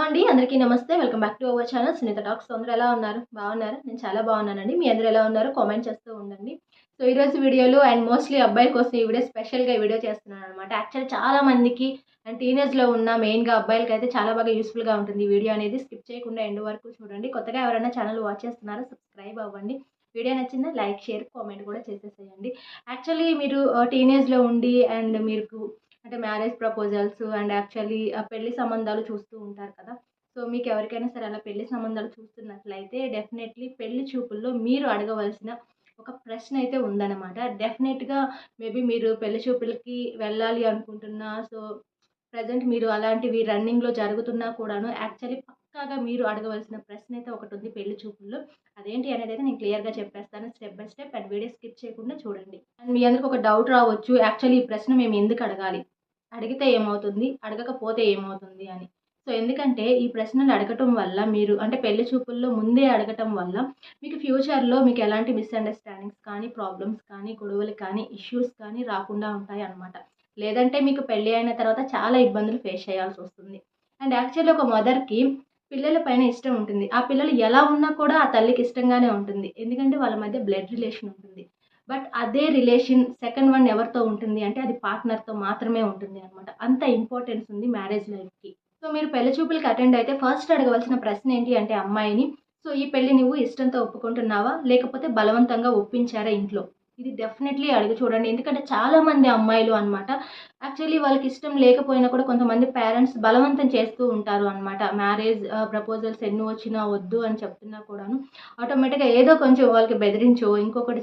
అండి. అందరికీ నమస్తే. Welcome back to our channel Sunitha talks. అందరూ ఎలా ఉన్నారు? బాగున్నారా? నేను చాలా బాగున్నానండి. మీ అందరూ ఎలా ఉన్నారో కామెంట్ చేస్తూ ఉండండి. సో ఈరోజు వీడియోలో అండ్ మోస్ట్లీ అబ్బాయిల కోసం ఈ వీడియో స్పెషల్‌గా ఈ వీడియో చేస్తున్నాననమాట. యాక్చువల్లీ చాలా మందికి అండ్ టీనేజ్‌లో ఉన్న మెయిన్‌గా అబ్బాయిలకైతే చాలా బాగా యూజ్‌ఫుల్‌గా ఉంటుంది ఈ వీడియో అనేది. స్కిప్ చేయకుండా ఎండ్ వరకు చూడండి. కొత్తగా ఎవరైనా ఛానల్ వాచ్ చేస్తున్నారో సబ్స్క్రైబ్ అవ్వండి. వీడియో నచ్చిందా లైక్, షేర్, కామెంట్ కూడా చేసేసేయండి. యాక్చువల్లీ మీరు టీనేజ్‌లో ఉండి అండ్ మీకు అంటే మ్యారేజ్ ప్రపోజల్స్ అండ్ యాక్చువల్లీ పెళ్లి సంబంధాలు చూస్తూ ఉంటారు కదా! సో మీకు ఎవరికైనా సరే అలా పెళ్లి సంబంధాలు చూస్తున్నట్లయితే డెఫినెట్లీ పెళ్లి చూపుల్లో మీరు అడగవలసిన ఒక ప్రశ్న అయితే ఉందన్నమాట. డెఫినెట్‌గా మేబీ మీరు పెళ్లి చూపులకి వెళ్ళాలి అనుకుంటున్నా సో ప్రెజెంట్ మీరు అలాంటివి రన్నింగ్‌లో జరుగుతున్నా కూడాను యాక్చువల్లీ పక్కాగా మీరు అడగవలసిన ప్రశ్న అయితే ఒకటుంది పెళ్లి చూపుల్లో. అదేంటి అనేదైతే నేను క్లియర్‌గా చెప్పేస్తాను step by step and video skip చేయకుండా చూడండి. అండ్ మీ అందరికి ఒక డౌట్ రావచ్చు. యాక్చువల్లీ ఈ ప్రశ్న మేము ఎందుకు అడగాలి? అడిగితే ఏమవుతుంది? అడగకపోతే ఏమవుతుంది అని. సో ఎందుకంటే ఈ ప్రశ్నలు అడగటం వల్ల మీరు అంటే పెళ్లి చూపుల్లో ముందే అడగటం వల్ల మీకు ఫ్యూచర్‌లో మీకు ఎలాంటి మిస్‌అండర్‌స్టాండింగ్స్ కానీ, ప్రాబ్లమ్స్ కానీ, గొడవలు కానీ, ఇష్యూస్ కానీ రాకుండా ఉంటాయన్నమాట. లేదంటే మీకు పెళ్లి అయిన తర్వాత చాలా ఇబ్బందులు ఫేస్ చేయాల్సొస్తుంది. అండ్ యాక్చువల్లీ ఒక మదర్‌కి పిల్లల పైన ఇష్టం ఉంటుంది. ఆ పిల్లలు ఎలా ఉన్నా కూడా ఆ తల్లికి ఇష్టంగానే ఉంటుంది. ఎందుకంటే వాళ్ళ మధ్య బ్లడ్ రిలేషన్ ఉంటుంది. బట్ అదే రిలేషన్ సెకండ్ వన్ ఎవరితో ఉంటుంది అంటే అది పార్ట్నర్‌తో మాత్రమే ఉంటుంది అనమాట. అంత ఇంపార్టెన్స్ ఉంది మ్యారేజ్ లైఫ్‌కి. సో మీరు పెళ్లి చూపులకి అటెండ్ అయితే ఫస్ట్ అడగవలసిన ప్రశ్న ఏంటి అంటే అమ్మాయిని, సో ఈ పెళ్లి నువ్వు ఇష్టంతో ఒప్పుకుంటున్నావా? లేకపోతే బలవంతంగా ఒప్పించారా ఇంట్లో? ఇది డెఫినెట్‌లీ అడిగి చూడండి. ఎందుకంటే చాలామంది అమ్మాయిలు అనమాట యాక్చువల్లీ వాళ్ళకి ఇష్టం లేకపోయినా కూడా కొంతమంది పేరెంట్స్ బలవంతం చేస్తూ ఉంటారు అనమాట. మ్యారేజ్ ప్రపోజల్స్ ఎన్ని వచ్చినా వద్దు అని చెప్తున్నా కూడాను ఆటోమేటిక్‌గా ఏదో కొంచెం వాళ్ళకి బెదిరించో, ఇంకొకటి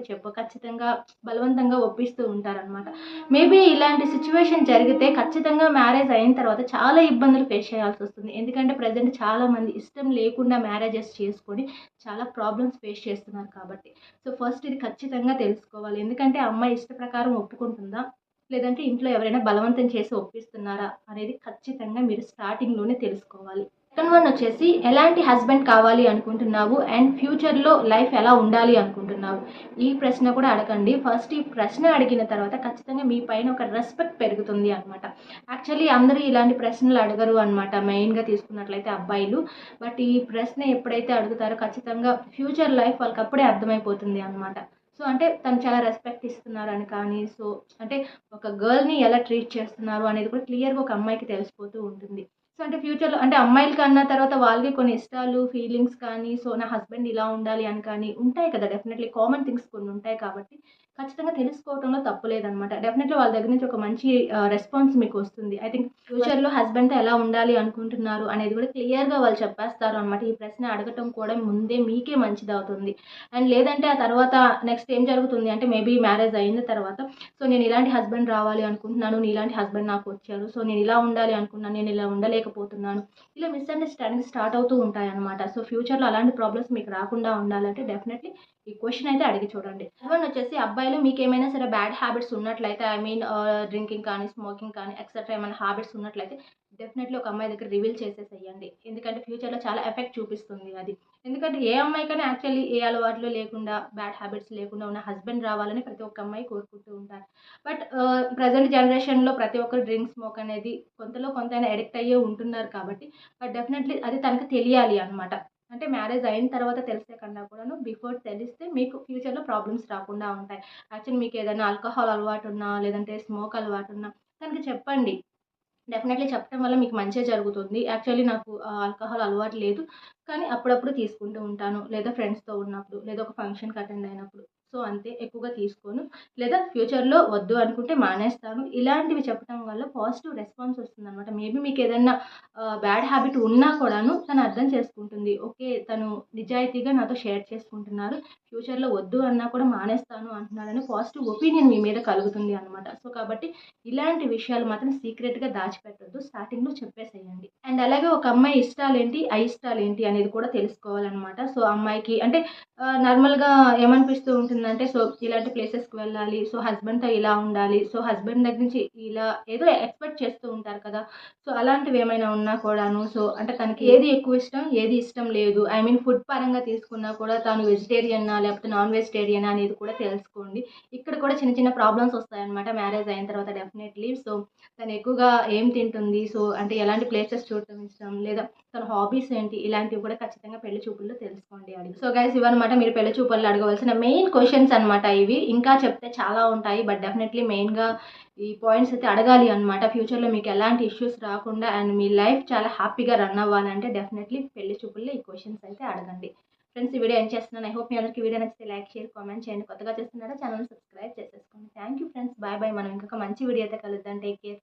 చెప్పో ఖచ్చితంగా బలవంతంగా ఒప్పిస్తూ ఉంటారనమాట. మేబీ ఇలాంటి సిట్యుయేషన్ జరిగితే ఖచ్చితంగా మ్యారేజ్ అయిన తర్వాత చాలా ఇబ్బందులు ఫేస్ చేయాల్సొస్తుంది. ఎందుకంటే ప్రెజెంట్ చాలామంది ఇష్టం లేకుండా మ్యారేజెస్ చేసుకొని చాలా ప్రాబ్లమ్స్ ఫేస్ చేస్తున్నారు కాబట్టి. సో ఫస్ట్ ఇది ఖచ్చితంగా తెలుసుకోవాలి. ఎందుకంటే అమ్మాయి ఇష్ట ప్రకారం ఒప్పుకుంటుందా? లేదంటే ఇంట్లో ఎవరైనా బలవంతం చేసి ఒప్పిస్తున్నారా? అనేది ఖచ్చితంగా మీరు స్టార్టింగ్‌లోనే తెలుసుకోవాలి. సెకండ్ వన్ వచ్చేసి ఎలాంటి హస్బెండ్ కావాలి అనుకుంటున్నావు? అండ్ ఫ్యూచర్‌లో లైఫ్ ఎలా ఉండాలి అనుకుంటున్నావు? ఈ ప్రశ్న కూడా అడగండి. ఫస్ట్ ఈ ప్రశ్న అడిగిన తర్వాత ఖచ్చితంగా మీ పైన ఒక రెస్పెక్ట్ పెరుగుతుంది అనమాట. యాక్చువల్లీ అందరూ ఇలాంటి ప్రశ్నలు అడగరు అనమాట. మెయిన్‌గా తీసుకున్నట్లయితే అబ్బాయిలు. బట్ ఈ ప్రశ్న ఎప్పుడైతే అడుగుతారో ఖచ్చితంగా ఫ్యూచర్ లైఫ్ వాళ్ళకప్పుడే అర్థమైపోతుంది అనమాట. సో అంటే తను చాలా రెస్పెక్ట్ ఇస్తున్నారని కానీ, సో అంటే ఒక గర్ల్‌ని ఎలా ట్రీట్ చేస్తున్నారు అనేది కూడా క్లియర్‌గా ఒక అమ్మాయికి తెలిసిపోతూ ఉంటుంది. సో అంటే ఫ్యూచర్‌లో అంటే అమ్మాయిలకి అన్న తర్వాత వాళ్ళకి కొన్ని ఇష్టాలు, ఫీలింగ్స్ కానీ, సో నా హస్బెండ్ ఇలా ఉండాలి అని కానీ ఉంటాయి కదా! డెఫినెట్‌లీ కామన్ థింగ్స్ కొన్ని ఉంటాయి కాబట్టి ఖచ్చితంగా తెలుసుకోవటంలో తప్పు లేదనమాట. డెఫినెట్‌లీ వాళ్ళ దగ్గర నుంచి ఒక మంచి రెస్పాన్స్ మీకొస్తుంది. ఐ థింక్ ఫ్యూచర్‌లో హస్బెండ్‌తో ఎలా ఉండాలి అనుకుంటున్నారు అనేది కూడా క్లియర్‌గా వాళ్ళు చెప్పేస్తారు అనమాట. ఈ ప్రశ్న అడగటం కూడా ముందే మీకే మంచిదవుతుంది. అండ్ లేదంటే ఆ తర్వాత నెక్స్ట్ ఏం జరుగుతుంది అంటే మేబీ మ్యారేజ్ అయిన తర్వాత సో నేను ఇలాంటి హస్బెండ్ రావాలి అనుకుంటున్నాను. నీలాంటి హస్బెండ్ నాకు వచ్చారు. సో నేను ఇలా ఉండాలి అనుకున్నాను. నేను ఇలా ఉండలేకపోతున్నాను. ఇలా మిస్‌అండర్‌స్టాండింగ్స్ స్టార్ట్ అవుతూ ఉంటాయన్నమాట. సో ఫ్యూచర్‌లో అలాంటి ప్రాబ్లమ్స్ మీకు రాకుండా ఉండాలంటే డెఫినెట్‌లీ ఈ క్వెషన్ అయితే అడిగి చూడండి. థర్డ్ వన్ వచ్చేసి అబ్బాయిలు మీకేమైనా సరే బ్యాడ్ హ్యాబిట్స్ ఉన్నట్లయితే ఐ మీన్ డ్రింకింగ్ కానీ, స్మోకింగ్ కానీ ఎక్సెట్రా ఏమైనా హ్యాబిట్స్ ఉన్నట్లయితే డెఫినెట్‌లీ ఒక అమ్మాయి దగ్గర రివీల్ చేసేసేయండి. ఎందుకంటే ఫ్యూచర్‌లో చాలా ఎఫెక్ట్ చూపిస్తుంది అది. ఎందుకంటే ఏ అమ్మాయికైనా యాక్చువల్లీ ఏ అలవాట్లు లేకుండా, బ్యాడ్ హ్యాబిట్స్ లేకుండా ఉన్న హస్బెండ్ రావాలని ప్రతి ఒక్క అమ్మాయి కోరుకుంటూ ఉంటారు. బట్ ప్రెజెంట్ జనరేషన్‌లో ప్రతి ఒక్కరు డ్రింక్, స్మోక్ అనేది కొంతలో కొంతైనా అడిక్ట్ అయ్యే ఉంటున్నారు కాబట్టి బట్ డెఫినెట్‌లీ అది తనకి తెలియాలి అనమాట. అంటే మ్యారేజ్ అయిన తర్వాత తెలిసే కన్నా కూడాను బిఫోర్ తెలిస్తే మీకు ఫ్యూచర్‌లో ప్రాబ్లమ్స్ రాకుండా ఉంటాయి. యాక్చువల్లీ మీకేదైనా ఆల్కహాల్ అలవాటున్నా, లేదంటే స్మోక్ అలవాటున్నా తనకి చెప్పండి. డెఫినెట్‌లీ చెప్పడం వల్ల మీకు మంచే జరుగుతుంది. యాక్చువల్లీ నాకు ఆల్కహాల్ అలవాటు లేదు. కానీ అప్పుడప్పుడు తీసుకుంటూ ఉంటాను. లేదా ఫ్రెండ్స్‌తో ఉన్నప్పుడు, లేదా ఒక ఫంక్షన్‌కి అటెండ్ అయినప్పుడు. సో, అంతే ఎక్కువగా తీసుకోను. లేదా ఫ్యూచర్‌లో వద్దు అనుకుంటే మానేస్తాను. ఇలాంటివి చెప్పడం వల్ల పాజిటివ్ రెస్పాన్స్ వస్తుందనమాట. మేబీ మీకేదన్నా బ్యాడ్ హ్యాబిట్ ఉన్నా కూడాను తను అర్థం చేసుకుంటుంది. ఓకే. తను నిజాయితీగా నాతో షేర్ చేసుకుంటున్నారు. ఫ్యూచర్‌లో వద్దు అన్నా కూడా మానేస్తాను అంటున్నారని పాజిటివ్ ఒపీనియన్ మీ మీద కలుగుతుంది అనమాట. సో, కాబట్టి ఇలాంటి విషయాలు మాత్రం సీక్రెట్‌గా దాచిపెట్టొద్దు. స్టార్టింగ్‌లో చెప్పేసేయండి. అండ్ అలాగే ఒక అమ్మాయి ఇష్టాలేంటి, అయిష్టాలేంటి అనేది కూడా తెలుసుకోవాలనమాట. సో, అమ్మాయికి అంటే నార్మల్‌గా ఏమనిపిస్తూ ఉంటుందంటే, సో ఇలాంటి ప్లేసెస్‌కి వెళ్ళాలి. సో, హస్బెండ్‌తో ఇలా ఉండాలి. సో, హస్బెండ్ దగ్గర నుంచి ఇలా ఏదో ఎక్స్‌పెక్ట్ చేస్తూ ఉంటారు కదా! సో, అలాంటివి ఏమైనా ఉన్నా కూడాను సో, అంటే తనకి ఏది ఎక్కువ ఇష్టం, ఏది ఇష్టం లేదు. ఐ మీన్ ఫుడ్ పరంగా తీసుకున్నా కూడా తాను వెజిటేరియనా లేకపోతే నాన్ వెజిటేరియనా అనేది కూడా తెలుసుకోండి. ఇక్కడ కూడా చిన్న చిన్న ప్రాబ్లమ్స్ వస్తాయన్నమాట మ్యారేజ్ అయిన తర్వాత డెఫినెట్‌లీ. సో, తను ఎక్కువగా ఏం తింటుంది? సో, అంటే ఎలాంటి ప్లేసెస్ జీవితం ఇష్టం, లేదా తన హాబీస్ ఏంటి, ఇలాంటివి కూడా ఖచ్చితంగా పెళ్లి చూపుల్లో తెలుసుకోండి అడిగి. సో గైస్, ఇవన్నమాట మీరు పెళ్లి చూపుల్లో అడగవలసిన మెయిన్ క్వశ్చన్స్ అనమాట ఇవి. ఇంకా చెప్తే చాలా ఉంటాయి, బట్ డెఫినెట్లీ మెయిన్గా ఈ పాయింట్స్ అయితే అడగాలి అనమాట. ఫ్యూచర్లో మీకు ఎలాంటి ఇష్యూస్ రాకుండా అండ్ మీ లైఫ్ చాలా హ్యాపీగా రన్ అవ్వాలంటే డెఫినెట్లీ పెళ్లి చూపుల్లో ఈ క్వశ్చన్స్ అయితే అడగండి. ఫ్రెండ్స్, ఈ వీడియో ఏం చేస్తున్నాను. ఐ హోప్ మీ అందరికీ వీడియో నచ్చితే లైక్, షేర్, కామెంట్ చేయండి. కొత్తగా చేస్తున్నారా ఛానల్ సబ్స్క్రైబ్ చేసేసుకోండి. Thank you friends, bye bye. మనం ఇంకొక మంచి వీడియో అయితే కలుద్దాం. Take care.